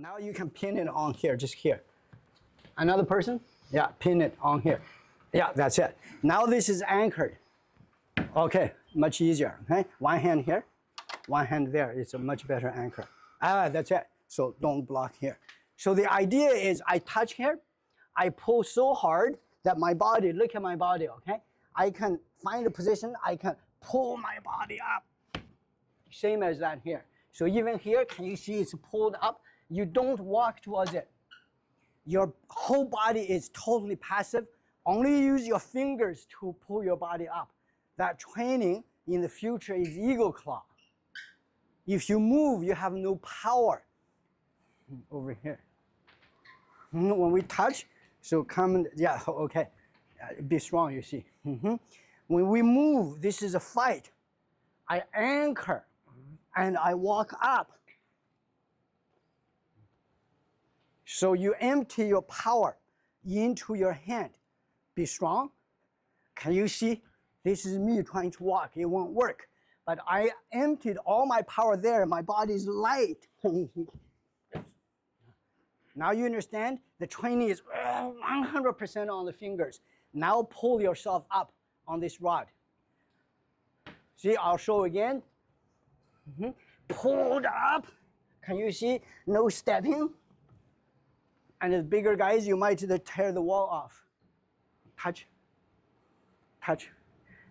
Now you can pin it on here, just here. Another person? Yeah, pin it on here. Yeah, that's it. Now this is anchored. Okay, much easier, okay? One hand here, one hand there. It's a much better anchor. That's it. So don't block here. So the idea is I touch here, I pull so hard that my body, look at my body, okay? I can find a position, I can pull my body up. Same as that here. So even here, can you see it's pulled up? You don't walk towards it. Your whole body is totally passive. Only use your fingers to pull your body up. That training in the future is eagle claw. If you move, you have no power. Over here. When we touch, so come, yeah, okay. Be strong, you see. When we move, this is a fight. I anchor and I walk up. So you empty your power into your hand. Be strong. Can you see? This is me trying to walk. It won't work. But I emptied all my power there. My body is light. Now you understand? The training is 100% on the fingers. Now pull yourself up on this rod. See, I'll show again. Pulled up. Can you see? No stepping. And the bigger guys, you might tear the wall off. Touch. Touch.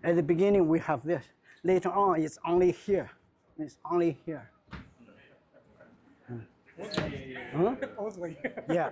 At the beginning, we have this. Later on, it's only here. It's only here. Yeah.